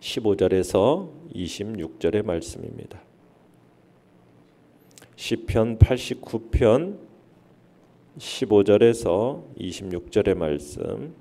15절에서 26절의 말씀입니다. 시편 89편 15절에서 26절의 말씀,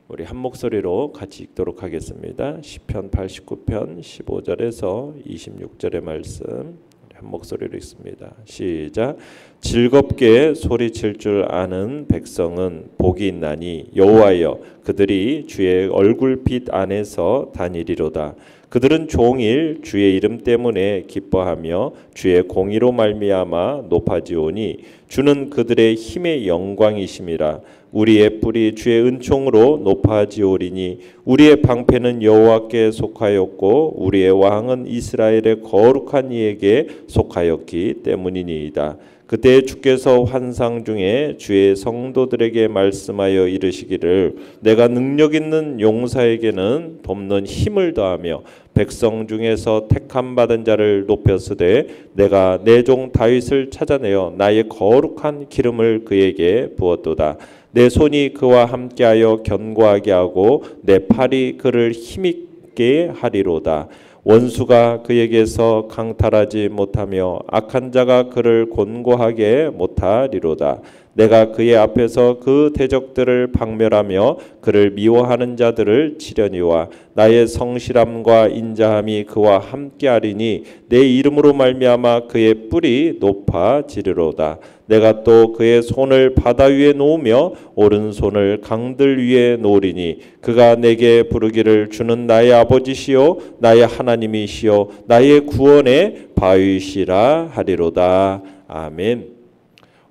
우리 한 목소리로 같이 읽도록 하겠습니다. 시편 89편 15절에서 26절의 말씀 한 목소리로 읽습니다. 시작. 즐겁게 소리칠 줄 아는 백성은 복이 있나니 여호와여 그들이 주의 얼굴빛 안에서 다니리로다. 그들은 종일 주의 이름 때문에 기뻐하며 주의 공의로 말미암아 높아지오니 주는 그들의 힘의 영광이심이라. 우리의 뿔이 주의 은총으로 높아지오리니 우리의 방패는 여호와께 속하였고 우리의 왕은 이스라엘의 거룩한 이에게 속하였기 때문이니이다. 그때 주께서 환상 중에 주의 성도들에게 말씀하여 이르시기를 내가 능력 있는 용사에게는 돕는 힘을 더하며 백성 중에서 택함 받은 자를 높였으되 내가 내 종 다윗을 찾아내어 나의 거룩한 기름을 그에게 부었도다. 내 손이 그와 함께하여 견고하게 하고 내 팔이 그를 힘있게 하리로다. 원수가 그에게서 강탈하지 못하며 악한 자가 그를 곤고하게 못하리로다. 내가 그의 앞에서 그 대적들을 박멸하며 그를 미워하는 자들을 치려니와 나의 성실함과 인자함이 그와 함께하리니 내 이름으로 말미암아 그의 뿔이 높아지리로다. 내가 또 그의 손을 바다 위에 놓으며 오른손을 강들 위에 놓으리니 그가 내게 부르기를 주는 나의 아버지시요 나의 하나님이시요 나의 구원의 바위시라 하리로다. 아멘.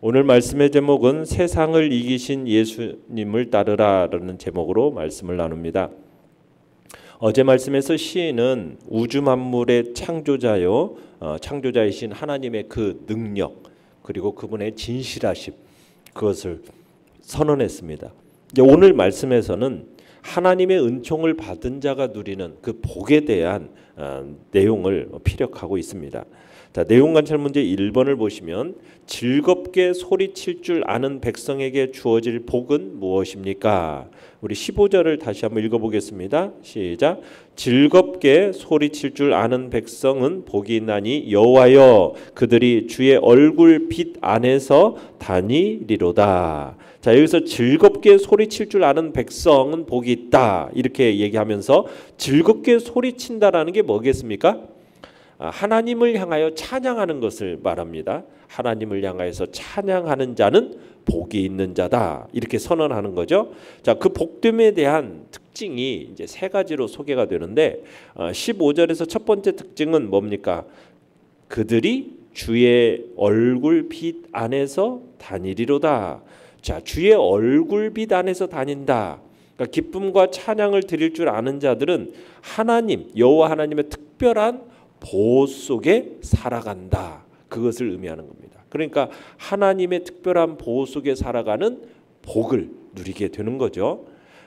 오늘 말씀의 제목은 세상을 이기신 예수님을 따르라라는 제목으로 말씀을 나눕니다. 어제 말씀에서 시인은 우주 만물의 창조자요, 창조자이신 하나님의 그 능력 그리고 그분의 진실하심 그것을 선언했습니다. 오늘 말씀에서는 하나님의 은총을 받은 자가 누리는 그 복에 대한 내용을 피력하고 있습니다. 자, 내용 관찰 문제 1번을 보시면 즐겁게 소리칠 줄 아는 백성에게 주어질 복은 무엇입니까? 우리 15절을 다시 한번 읽어보겠습니다. 시작. 즐겁게 소리칠 줄 아는 백성은 복이 있나니 여호와여 그들이 주의 얼굴 빛 안에서 다니리로다. 자, 여기서 즐겁게 소리칠 줄 아는 백성은 복이 있다 이렇게 얘기하면서 즐겁게 소리친다라는 게 뭐겠습니까? 하나님을 향하여 찬양하는 것을 말합니다. 하나님을 향하여서 찬양하는 자는 복이 있는 자다 이렇게 선언하는 거죠. 자, 그 복됨에 대한 특징이 이제 세 가지로 소개가 되는데 15절에서 첫 번째 특징은 뭡니까? 그들이 주의 얼굴 빛 안에서 다니리로다. 자, 주의 얼굴 빛 안에서 다닌다. 그러니까 기쁨과 찬양을 드릴 줄 아는 자들은 하나님 여호와 하나님의 특별한 보호 속에 살아간다. 그것을 의미하는 겁니다. 그러니까 하나님의 특별한 보호 속에 살아가는 복을 누리게 되는 거죠.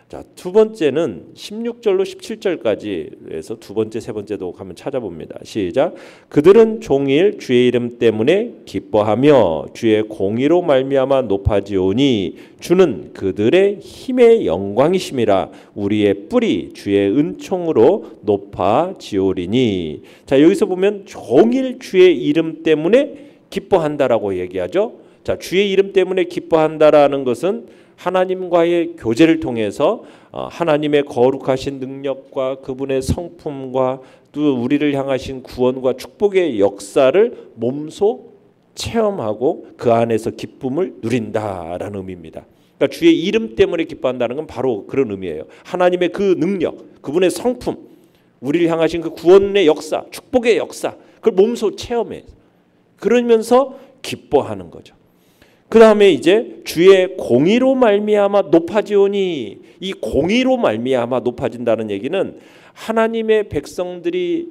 자, 두 번째는 16절로 17절까지 해서 두 번째, 세 번째도 한번 찾아봅니다. 시작. 그들은 종일 주의 이름 때문에 기뻐하며 주의 공의로 말미암아 높아지오니 주는 그들의 힘의 영광이심이라. 우리의 뿔이 주의 은총으로 높아지오리니. 자, 여기서 보면 종일 주의 이름 때문에 기뻐한다라고 얘기하죠. 자, 주의 이름 때문에 기뻐한다라는 것은 하나님과의 교제를 통해서 하나님의 거룩하신 능력과 그분의 성품과 또 우리를 향하신 구원과 축복의 역사를 몸소 체험하고 그 안에서 기쁨을 누린다라는 의미입니다. 그러니까 주의 이름 때문에 기뻐한다는 건 바로 그런 의미예요. 하나님의 그 능력, 그분의 성품, 우리를 향하신 그 구원의 역사, 축복의 역사, 그걸 몸소 체험해. 그러면서 기뻐하는 거죠. 그 다음에 이제 주의 공의로 말미암아 높아지오니, 이 공의로 말미암아 높아진다는 얘기는 하나님의 백성들이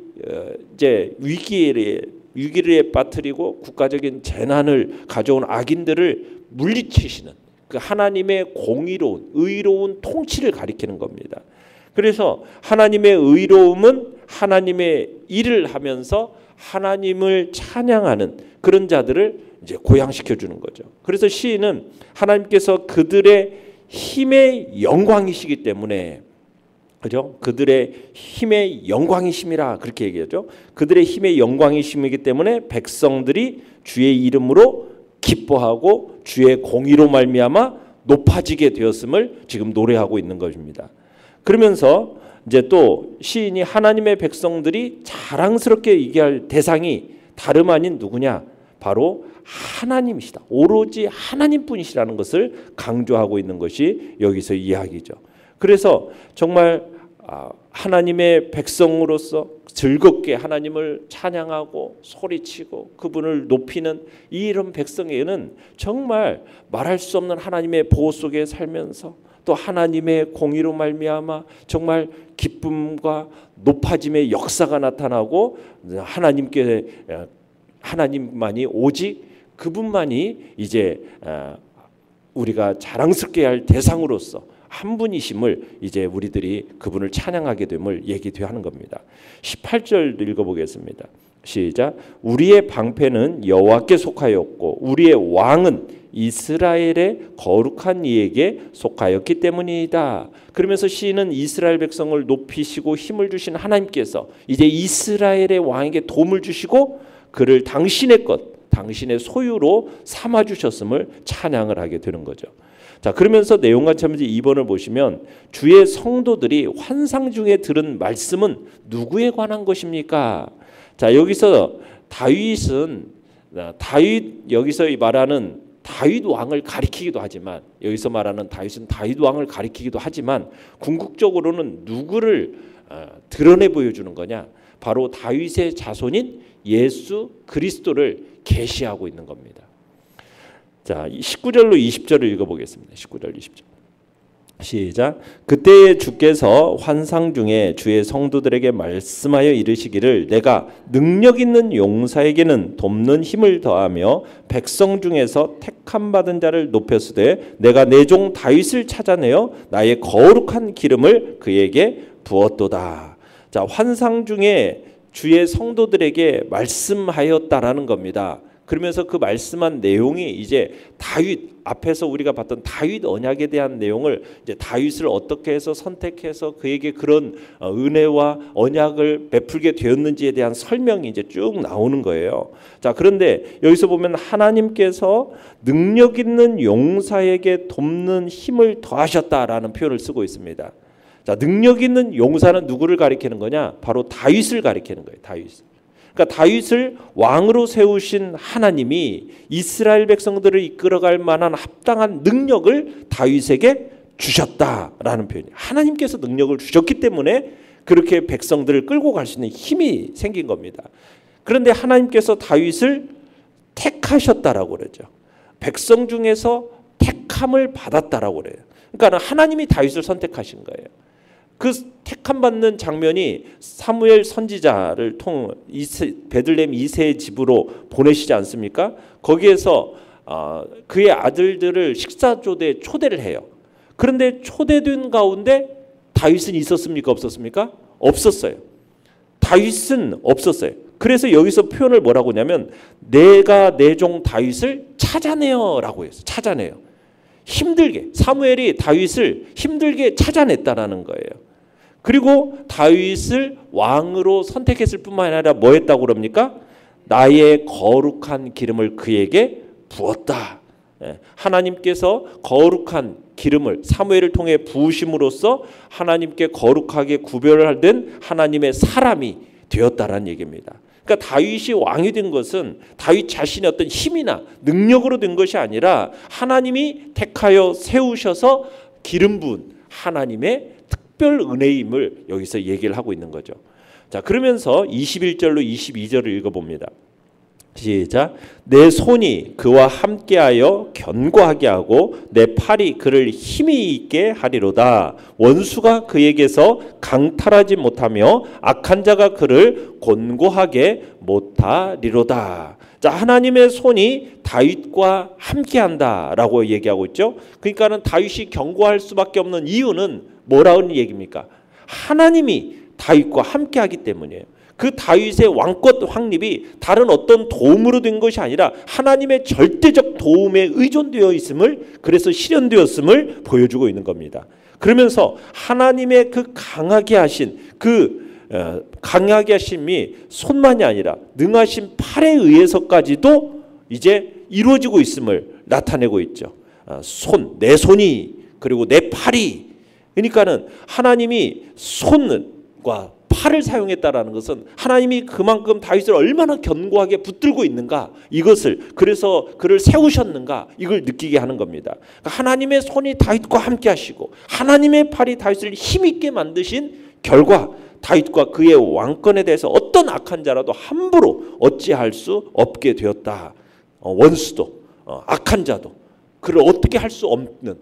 이제 위기를 빠뜨리고 국가적인 재난을 가져온 악인들을 물리치시는 그 하나님의 공의로운 의로운 통치를 가리키는 겁니다. 그래서 하나님의 의로움은 하나님의 일을 하면서 하나님을 찬양하는 그런 자들을 이제 고양시켜 주는 거죠. 그래서 시인은 하나님께서 그들의 힘의 영광이시기 때문에 그죠? 그들의 힘의 영광이심이라 그렇게 얘기하죠. 그들의 힘의 영광이심이기 때문에 백성들이 주의 이름으로 기뻐하고 주의 공의로 말미암아 높아지게 되었음을 지금 노래하고 있는 것입니다. 그러면서 이제 또 시인이 하나님의 백성들이 자랑스럽게 얘기할 대상이 다름 아닌 누구냐? 바로 하나님이시다. 오로지 하나님뿐이시라는 것을 강조하고 있는 것이 여기서 이야기죠. 그래서 정말 하나님의 백성으로서 즐겁게 하나님을 찬양하고 소리치고 그분을 높이는 이런 백성에게는 정말 말할 수 없는 하나님의 보호 속에 살면서 또 하나님의 공의로 말미암아 정말 기쁨과 높아짐의 역사가 나타나고 하나님만이 오직 그분만이 이제 우리가 자랑스럽게 할 대상으로서 한 분이심을 이제 우리들이 그분을 찬양하게 됨을 얘기하는 겁니다. 18절 읽어보겠습니다. 시작. 우리의 방패는 여호와께 속하였고 우리의 왕은 이스라엘의 거룩한 이에게 속하였기 때문이다. 그러면서 시인은 이스라엘 백성을 높이시고 힘을 주신 하나님께서 이제 이스라엘의 왕에게 도움을 주시고 그를 당신의 것, 당신의 소유로 삼아 주셨음을 찬양을 하게 되는 거죠. 자, 그러면서 내용같이 2번을 보시면 주의 성도들이 환상 중에 들은 말씀은 누구에 관한 것입니까? 자, 여기서 여기서 말하는 다윗 왕을 가리키기도 하지만 여기서 말하는 다윗은 다윗 왕을 가리키기도 하지만 궁극적으로는 누구를 드러내 보여주는 거냐? 바로 다윗의 자손인 예수 그리스도를 계시하고 있는 겁니다. 자, 19절로 20절을 읽어보겠습니다. 19절 20절 시작. 그때에 주께서 환상 중에 주의 성도들에게 말씀하여 이르시기를 내가 능력 있는 용사에게는 돕는 힘을 더하며 백성 중에서 택함 받은 자를 높였으되 내가 내 종 다윗을 찾아내어 나의 거룩한 기름을 그에게 부었도다. 자, 환상 중에 주의 성도들에게 말씀하였다라는 겁니다. 그러면서 그 말씀한 내용이 이제 다윗 앞에서 우리가 봤던 다윗 언약에 대한 내용을 이제 다윗을 어떻게 해서 선택해서 그에게 그런 은혜와 언약을 베풀게 되었는지에 대한 설명이 이제 쭉 나오는 거예요. 자, 그런데 여기서 보면 하나님께서 능력 있는 용사에게 돕는 힘을 더하셨다라는 표현을 쓰고 있습니다. 자, 능력 있는 용사는 누구를 가리키는 거냐? 바로 다윗을 가리키는 거예요. 다윗. 그러니까 다윗을 왕으로 세우신 하나님이 이스라엘 백성들을 이끌어갈 만한 합당한 능력을 다윗에게 주셨다라는 표현이에요. 하나님께서 능력을 주셨기 때문에 그렇게 백성들을 끌고 갈 수 있는 힘이 생긴 겁니다. 그런데 하나님께서 다윗을 택하셨다라고 그러죠. 백성 중에서 택함을 받았다라고 그래요. 그러니까 하나님이 다윗을 선택하신 거예요. 그 택함 받는 장면이 사무엘 선지자를 베들레헴 이새의 집으로 보내시지 않습니까? 거기에서 그의 아들들을 식사조대에 초대를 해요. 그런데 초대된 가운데 다윗은 있었습니까? 없었습니까? 없었어요. 다윗은 없었어요. 그래서 여기서 표현을 뭐라고 하냐면 내가 내 종 다윗을 찾아내어라고 했어요. 찾아내요. 힘들게 사무엘이 다윗을 힘들게 찾아냈다라는 거예요. 그리고 다윗을 왕으로 선택했을 뿐만 아니라 뭐 했다고 그럽니까? 나의 거룩한 기름을 그에게 부었다. 하나님께서 거룩한 기름을 사무엘을 통해 부으심으로써 하나님께 거룩하게 구별된 하나님의 사람이 되었다라는 얘기입니다. 그러니까 다윗이 왕이 된 것은 다윗 자신의 어떤 힘이나 능력으로 된 것이 아니라 하나님이 택하여 세우셔서 기름 부은 하나님의 특별 은혜임을 여기서 얘기를 하고 있는 거죠. 자, 그러면서 21절로 22절을 읽어봅니다. 시작. 내 손이 그와 함께하여 견고하게 하고 내 팔이 그를 힘이 있게 하리로다. 원수가 그에게서 강탈하지 못하며 악한 자가 그를 곤고하게 못하리로다. 자, 하나님의 손이 다윗과 함께한다라고 얘기하고 있죠. 그러니까는 다윗이 견고할 수밖에 없는 이유는 뭐라는 얘기입니까? 하나님이 다윗과 함께하기 때문이에요. 그 다윗의 왕권 확립이 다른 어떤 도움으로 된 것이 아니라 하나님의 절대적 도움에 의존되어 있음을, 그래서 실현되었음을 보여주고 있는 겁니다. 그러면서 하나님의 그 강하게 하신 강하게 하심이 손만이 아니라 능하신 팔에 의해서까지도 이제 이루어지고 있음을 나타내고 있죠. 내 손이 그리고 내 팔이, 그러니까는 하나님이 손과 팔을 사용했다라는 것은 하나님이 그만큼 다윗을 얼마나 견고하게 붙들고 있는가, 이것을, 그래서 그를 세우셨는가, 이걸 느끼게 하는 겁니다. 그러니까 하나님의 손이 다윗과 함께 하시고 하나님의 팔이 다윗을 힘있게 만드신 결과 다윗과 그의 왕권에 대해서 어떤 악한 자라도 함부로 어찌할 수 없게 되었다. 원수도 악한 자도 그를 어떻게 할 수 없는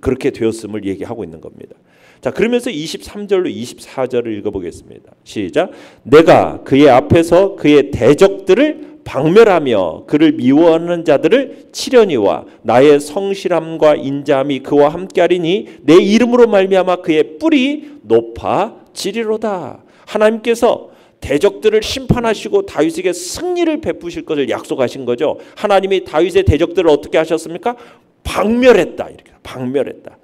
그렇게 되었음을 얘기하고 있는 겁니다. 자, 그러면서 23절로 24절을 읽어보겠습니다. 시작. 내가 그의 앞에서 그의 대적들을 박멸하며 그를 미워하는 자들을 치려니와 나의 성실함과 인자함이 그와 함께하리니 내 이름으로 말미암아 그의 뿔이 높아지리로다. 하나님께서 대적들을 심판하시고 다윗에게 승리를 베푸실 것을 약속하신 거죠. 하나님이 다윗의 대적들을 어떻게 하셨습니까? 박멸했다. 이렇게 박멸했다.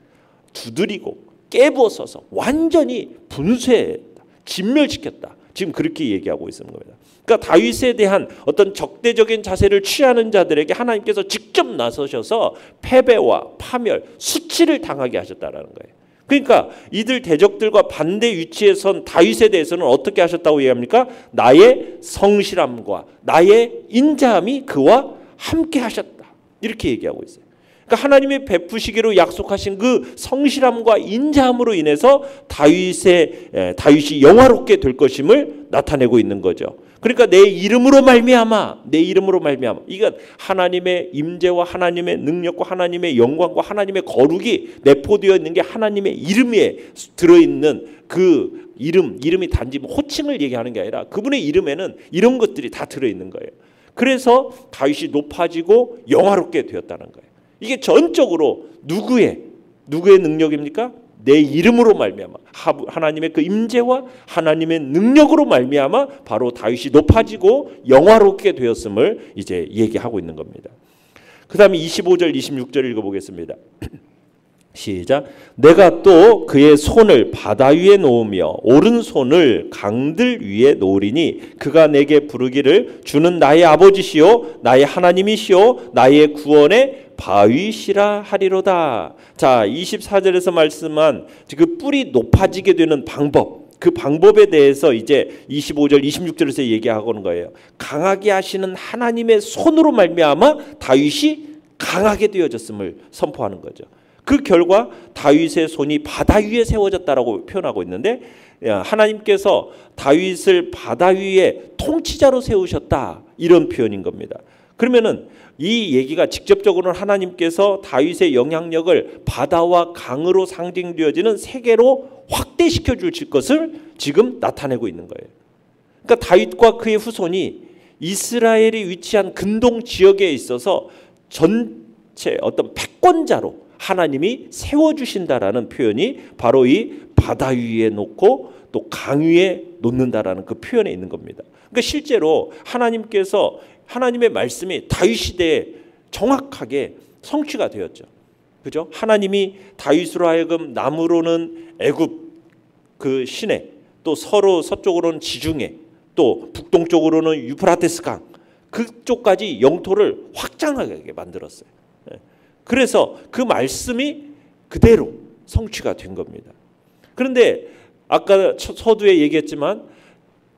두드리고 깨부어서서 완전히 분쇄했다. 진멸시켰다. 지금 그렇게 얘기하고 있는 겁니다. 그러니까 다윗에 대한 어떤 적대적인 자세를 취하는 자들에게 하나님께서 직접 나서셔서 패배와 파멸, 수치를 당하게 하셨다라는 거예요. 그러니까 이들 대적들과 반대 위치에 선 다윗에 대해서는 어떻게 하셨다고 얘기합니까? 나의 성실함과 나의 인자함이 그와 함께 하셨다. 이렇게 얘기하고 있어요. 그러니까 하나님의 베푸시기로 약속하신 그 성실함과 인자함으로 인해서 다윗이 영화롭게 될 것임을 나타내고 있는 거죠. 그러니까 내 이름으로 말미암아, 이건 하나님의 임재와 하나님의 능력과 하나님의 영광과 하나님의 거룩이 내포되어 있는 게 하나님의 이름에 들어있는 그 이름이 단지 호칭을 얘기하는 게 아니라 그분의 이름에는 이런 것들이 다 들어있는 거예요. 그래서 다윗이 높아지고 영화롭게 되었다는 거예요. 이게 전적으로 누구의 능력입니까? 내 이름으로 말미암아, 하나님의 그 임재와 하나님의 능력으로 말미암아 바로 다윗이 높아지고 영화롭게 되었음을 이제 얘기하고 있는 겁니다. 그 다음에 25절 26절 읽어보겠습니다. 시작. 내가 또 그의 손을 바다 위에 놓으며 오른손을 강들 위에 놓으리니 그가 내게 부르기를 주는 나의 아버지시요 나의 하나님이시요 나의 구원의 바위시라 하리로다. 자, 24절에서 말씀한 그 뿔이 높아지게 되는 방법, 그 방법에 대해서 이제 25절 26절에서 얘기하고는 거예요. 강하게 하시는 하나님의 손으로 말미암아 다윗이 강하게 되어졌음을 선포하는 거죠. 그 결과 다윗의 손이 바다 위에 세워졌다라고 표현하고 있는데, 하나님께서 다윗을 바다 위에 통치자로 세우셨다, 이런 표현인 겁니다. 그러면은 이 얘기가 직접적으로는 하나님께서 다윗의 영향력을 바다와 강으로 상징되어지는 세계로 확대시켜 주실 것을 지금 나타내고 있는 거예요. 그러니까 다윗과 그의 후손이 이스라엘이 위치한 근동 지역에 있어서 전체 어떤 패권자로 하나님이 세워주신다라는 표현이 바로 이 바다 위에 놓고 또 강 위에 놓는다라는 그 표현에 있는 겁니다. 그러니까 실제로 하나님께서 하나님의 말씀이 다윗 시대에 정확하게 성취가 되었죠. 그죠? 하나님이 다윗으로 하여금 남으로는 애굽 그 시내, 또 서쪽으로는 지중해, 또 북동쪽으로는 유프라테스 강, 그쪽까지 영토를 확장하게 만들었어요. 그래서 그 말씀이 그대로 성취가 된 겁니다. 그런데 아까 서두에 얘기했지만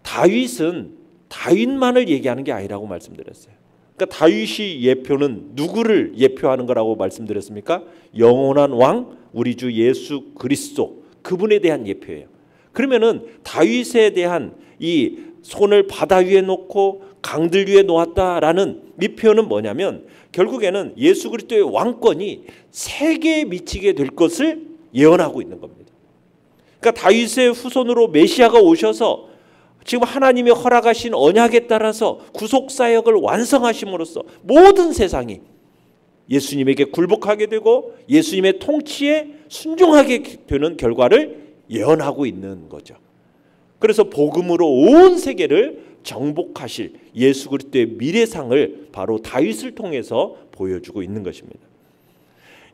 다윗은 다윗만을 얘기하는 게 아니라고 말씀드렸어요. 그러니까 다윗이 예표는 누구를 예표하는 거라고 말씀드렸습니까? 영원한 왕 우리 주 예수 그리스도, 그분에 대한 예표예요. 그러면은 다윗에 대한 이 손을 바다 위에 놓고 강들 위에 놓았다라는 이 표현은 뭐냐면 결국에는 예수 그리스도의 왕권이 세계에 미치게 될 것을 예언하고 있는 겁니다. 그러니까 다윗의 후손으로 메시아가 오셔서 지금 하나님이 허락하신 언약에 따라서 구속사역을 완성하심으로써 모든 세상이 예수님에게 굴복하게 되고 예수님의 통치에 순종하게 되는 결과를 예언하고 있는 거죠. 그래서 복음으로 온 세계를 정복하실 예수 그리스도의 미래상을 바로 다윗을 통해서 보여주고 있는 것입니다.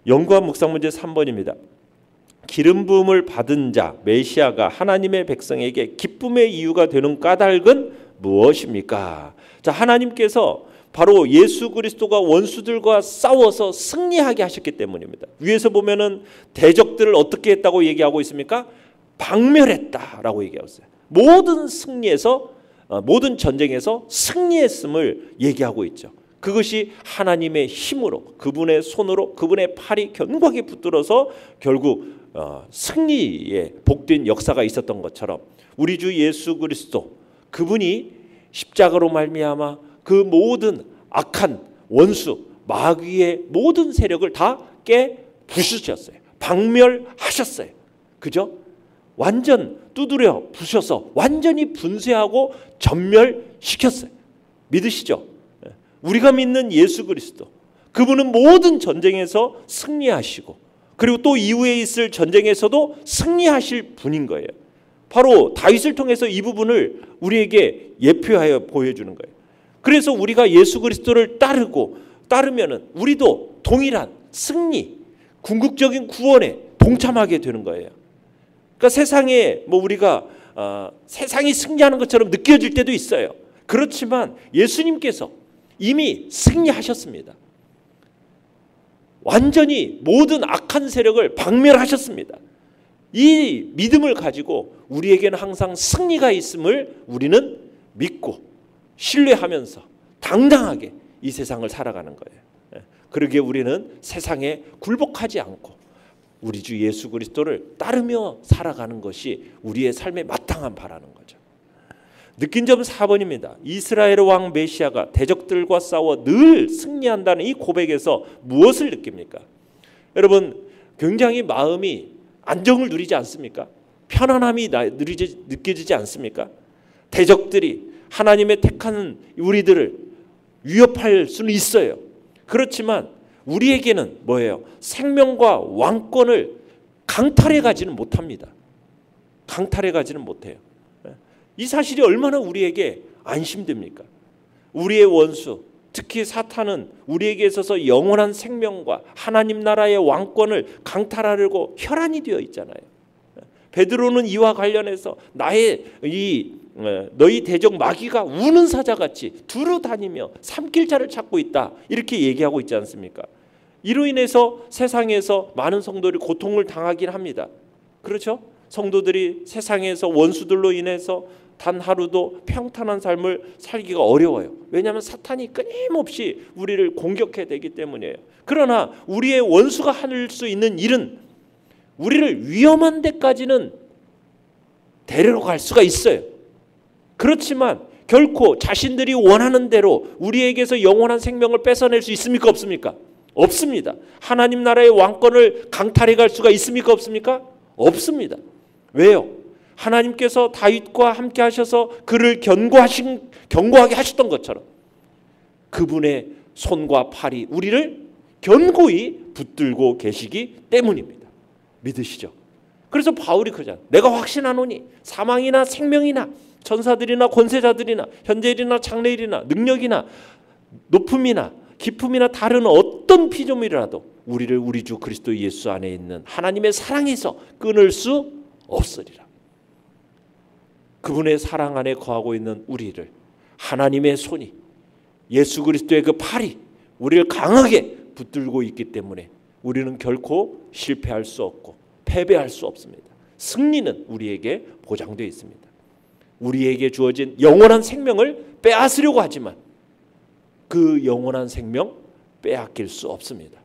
연구한 묵상 문제 3번입니다. 기름 부음을 받은 자 메시아가 하나님의 백성에게 기쁨의 이유가 되는 까닭은 무엇입니까? 자, 하나님께서 바로 예수 그리스도가 원수들과 싸워서 승리하게 하셨기 때문입니다. 위에서 보면은 대적들을 어떻게 했다고 얘기하고 있습니까? 박멸했다라고 얘기하고 있어요. 모든 승리에서 모든 전쟁에서 승리했음을 얘기하고 있죠. 그것이 하나님의 힘으로, 그분의 손으로, 그분의 팔이 견고하게 붙들어서 결국 승리의 복된 역사가 있었던 것처럼 우리 주 예수 그리스도, 그분이 십자가로 말미암아 그 모든 악한 원수 마귀의 모든 세력을 다 깨부수셨어요. 박멸하셨어요. 그죠? 완전 두드려 부셔서 완전히 분쇄하고 전멸시켰어요. 믿으시죠? 우리가 믿는 예수 그리스도, 그분은 모든 전쟁에서 승리하시고 그리고 또 이후에 있을 전쟁에서도 승리하실 분인 거예요. 바로 다윗을 통해서 이 부분을 우리에게 예표하여 보여주는 거예요. 그래서 우리가 예수 그리스도를 따르면은 우리도 동일한 승리, 궁극적인 구원에 동참하게 되는 거예요. 그러니까 세상에 우리가 세상이 승리하는 것처럼 느껴질 때도 있어요. 그렇지만 예수님께서 이미 승리하셨습니다. 완전히 모든 악한 세력을 박멸하셨습니다. 이 믿음을 가지고 우리에게는 항상 승리가 있음을 우리는 믿고 신뢰하면서 당당하게 이 세상을 살아가는 거예요. 그러기에 우리는 세상에 굴복하지 않고 우리 주 예수 그리스도를 따르며 살아가는 것이 우리의 삶에 마땅한 바라는 거죠. 느낀 점 4번입니다. 이스라엘 왕 메시아가 대적들과 싸워 늘 승리한다는 이 고백에서 무엇을 느낍니까? 여러분, 굉장히 마음이 안정을 누리지 않습니까? 편안함이 느껴지지 않습니까? 대적들이 하나님의 택한 우리들을 위협할 수는 있어요. 그렇지만 우리에게는 뭐예요? 생명과 왕권을 강탈해 가지는 못합니다. 강탈해 가지는 못해요. 이 사실이 얼마나 우리에게 안심됩니까? 우리의 원수, 특히 사탄은 우리에게 있어서 영원한 생명과 하나님 나라의 왕권을 강탈하려고 혈안이 되어 있잖아요. 베드로는 이와 관련해서 너희 대적 마귀가 우는 사자같이 두루 다니며 삼킬 자를 찾고 있다, 이렇게 얘기하고 있지 않습니까? 이로 인해서 세상에서 많은 성도들이 고통을 당하긴 합니다. 그렇죠? 성도들이 세상에서 원수들로 인해서 단 하루도 평탄한 삶을 살기가 어려워요. 왜냐하면 사탄이 끊임없이 우리를 공격해대기 때문이에요. 그러나 우리의 원수가 할 수 있는 일은 우리를 위험한 데까지는 데려갈 수가 있어요. 그렇지만 결코 자신들이 원하는 대로 우리에게서 영원한 생명을 뺏어낼 수 있습니까? 없습니까? 없습니다. 하나님 나라의 왕권을 강탈해 갈 수가 있습니까? 없습니까? 없습니다. 왜요? 하나님께서 다윗과 함께 하셔서 그를 견고하게 하셨던 것처럼 그분의 손과 팔이 우리를 견고히 붙들고 계시기 때문입니다. 믿으시죠? 그래서 바울이 그러잖아요. 내가 확신하노니 사망이나 생명이나 천사들이나 권세자들이나 현재일이나 장래일이나 능력이나 높음이나 기품이나 다른 어떤 피조물이라도 우리를 우리 주 그리스도 예수 안에 있는 하나님의 사랑에서 끊을 수 없으리라. 그분의 사랑 안에 거하고 있는 우리를 하나님의 손이, 예수 그리스도의 그 팔이 우리를 강하게 붙들고 있기 때문에 우리는 결코 실패할 수 없고 패배할 수 없습니다. 승리는 우리에게 보장되어 있습니다. 우리에게 주어진 영원한 생명을 빼앗으려고 하지만 그 영원한 생명 빼앗길 수 없습니다.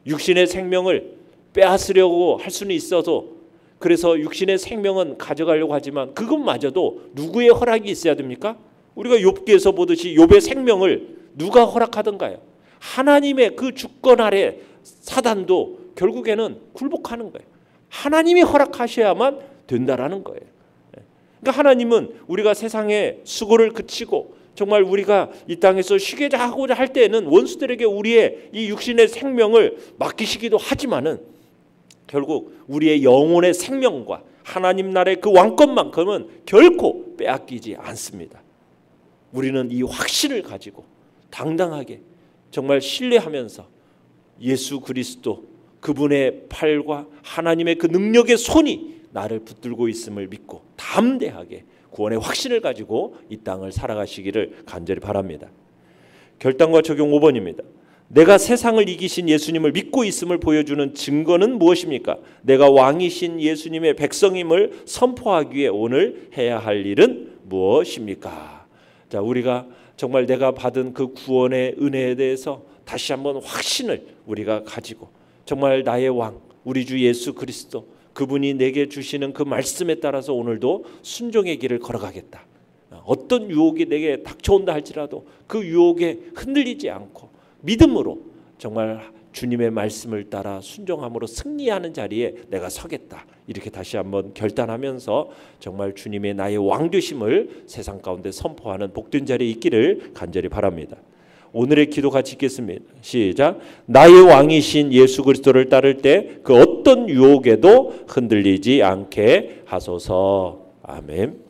육신의 생명을 빼앗으려고 할 수는 있어도, 그래서 육신의 생명은 가져가려고 하지만 그것마저도 누구의 허락이 있어야 됩니까? 우리가 욥기에서 보듯이 욥의 생명을 누가 허락하던가요? 하나님의 그 주권 아래 사단도 결국에는 굴복하는 거예요. 하나님이 허락하셔야만 된다라는 거예요. 그러니까 하나님은 우리가 세상에 수고를 그치고 정말 우리가 이 땅에서 쉬게 하고자 할 때에는 원수들에게 우리의 이 육신의 생명을 맡기시기도 하지만은 결국 우리의 영혼의 생명과 하나님 나라의 그 왕권만큼은 결코 빼앗기지 않습니다. 우리는 이 확신을 가지고 당당하게 정말 신뢰하면서 예수 그리스도 그분의 팔과 하나님의 그 능력의 손이 나를 붙들고 있음을 믿고 담대하게 구원의 확신을 가지고 이 땅을 살아가시기를 간절히 바랍니다. 결단과 적용 5번입니다. 내가 세상을 이기신 예수님을 믿고 있음을 보여주는 증거는 무엇입니까? 내가 왕이신 예수님의 백성임을 선포하기 위해 오늘 해야 할 일은 무엇입니까? 자, 우리가 정말 내가 받은 그 구원의 은혜에 대해서 다시 한번 확신을 우리가 가지고 정말 나의 왕 우리 주 예수 그리스도 그분이 내게 주시는 그 말씀에 따라서 오늘도 순종의 길을 걸어가겠다. 어떤 유혹이 내게 닥쳐온다 할지라도 그 유혹에 흔들리지 않고 믿음으로 정말 주님의 말씀을 따라 순종함으로 승리하는 자리에 내가 서겠다. 이렇게 다시 한번 결단하면서 정말 주님의 나의 왕 되심을 세상 가운데 선포하는 복된 자리에 있기를 간절히 바랍니다. 오늘의 기도 같이 읽겠습니다. 시작. 나의 왕이신 예수 그리스도를 따를 때 그 어떤 유혹에도 흔들리지 않게 하소서. 아멘.